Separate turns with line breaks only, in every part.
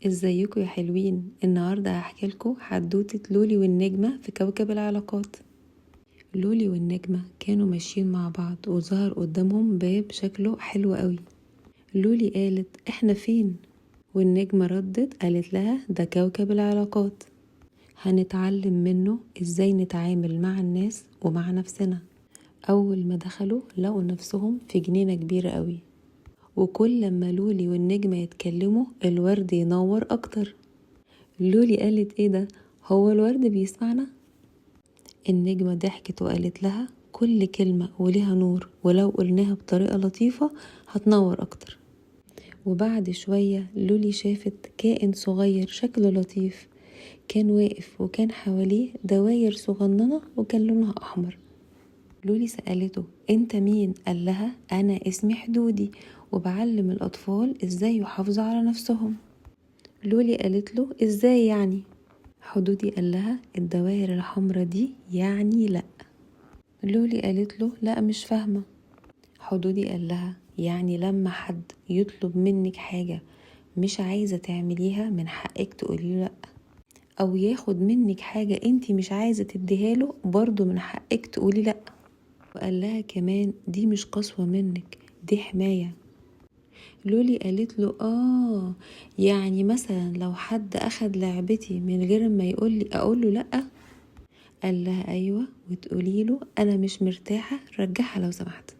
ازيكم يا حلوين؟ النهاردة هحكي لكم حدوتة لولي والنجمة في كوكب العلاقات. لولي والنجمة كانوا ماشيين مع بعض وظهر قدامهم باب شكله حلو قوي. لولي قالت احنا فين؟ والنجمة ردت قالت لها ده كوكب العلاقات، هنتعلم منه ازاي نتعامل مع الناس ومع نفسنا. اول ما دخلوا لقوا نفسهم في جنينة كبيرة قوي، وكل لما لولي والنجمة يتكلموا الورد ينور اكتر. لولي قالت ايه ده، هو الورد بيسمعنا؟ النجمة ضحكت وقالت لها كل كلمة وليها نور، ولو قلناها بطريقة لطيفة هتنور اكتر. وبعد شوية لولي شافت كائن صغير شكله لطيف، كان واقف وكان حواليه دواير صغننة وكان لونها احمر. لولي سألته انت مين؟ قال لها انا اسمي حدودي وبعلم الاطفال ازاي يحافظوا على نفسهم. لولي قالت له ازاي يعني؟ حدودي قال لها الدوائر الحمرا دي يعني لا. لولي قالت له لا مش فاهمة. حدودي قال لها يعني لما حد يطلب منك حاجة مش عايزة تعمليها من حقك تقولي لا، او ياخد منك حاجة انتي مش عايزة تديها له برضو من حقك تقولي لا. وقال لها كمان دي مش قسوة منك، دي حماية. لولي قالت له يعني مثلا لو حد اخد لعبتي من غير ما يقولي اقوله لا؟ قال لها ايوه، وتقولي له انا مش مرتاحة رجعها لو سمحت.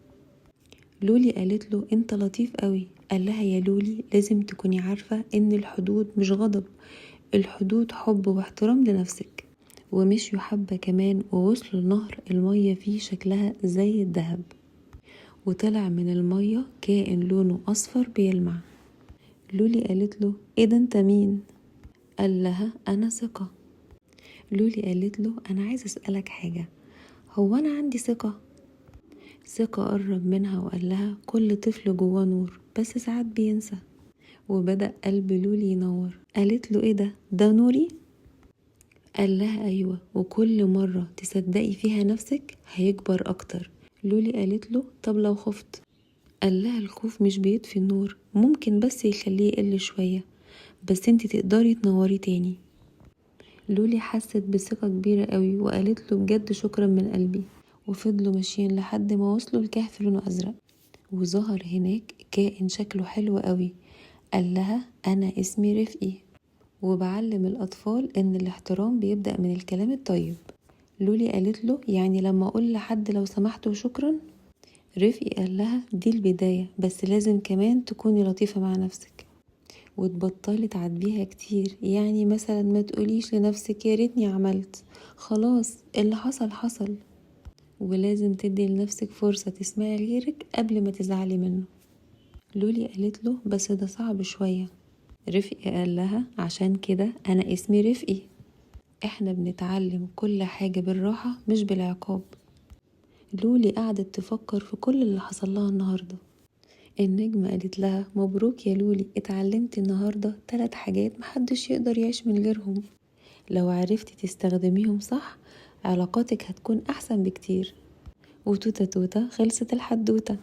لولي قالت له انت لطيف قوي. قال لها يا لولي لازم تكوني عارفة ان الحدود مش غضب، الحدود حب واحترام لنفسك. ومشيوا حبة كمان ووصلوا لنهر المية فيه شكلها زي الذهب، وطلع من المية كائن لونه اصفر بيلمع. لولي قالت له ايه ده انت مين؟ قال لها انا ثقة. لولي قالت له انا عايز اسألك حاجة، هو انا عندي ثقة؟ ثقة قرب منها وقال لها كل طفل جواه نور بس ساعات بينسى. وبدأ قلب لولي ينور. قالت له ايه ده نوري؟ قال لها ايوه، وكل مرة تصدقي فيها نفسك هيكبر اكتر. لولي قالت له طب لو خفت؟ قال لها الخوف مش بيطفي النور، ممكن بس يخليه يقل شوية، بس انتي تقدري تنوري تاني. لولي حست بثقة كبيرة قوي وقالت له بجد شكرا من قلبي. وفضلوا ماشيين لحد ما وصلوا لكهف لونه أزرق، وظهر هناك كائن شكله حلو قوي. قال لها أنا اسمي رفقي وبعلم الأطفال إن الاحترام بيبدأ من الكلام الطيب. لولي قالت له يعني لما أقول لحد لو سمحت وشكرا؟ رفقي قال لها دي البداية، بس لازم كمان تكوني لطيفة مع نفسك وتبطلي تعاتبيها كتير. يعني مثلا ما تقوليش لنفسك يا ريتني عملت، خلاص اللي حصل حصل. ولازم تدي لنفسك فرصة تسمعي غيرك قبل ما تزعلي منه. لولي قالت له بس ده صعب شوية. رفقي قال لها عشان كده أنا اسمي رفقي، احنا بنتعلم كل حاجة بالراحة مش بالعقاب. لولي قعدت تفكر في كل اللي حصل لها النهاردة. النجمة قالت لها مبروك يا لولي، اتعلمتي النهاردة 3 حاجات محدش يقدر يعيش من غيرهم. لو عرفتي تستخدميهم صح علاقاتك هتكون أحسن بكتير. وتوتة توتة خلصت الحدوتة.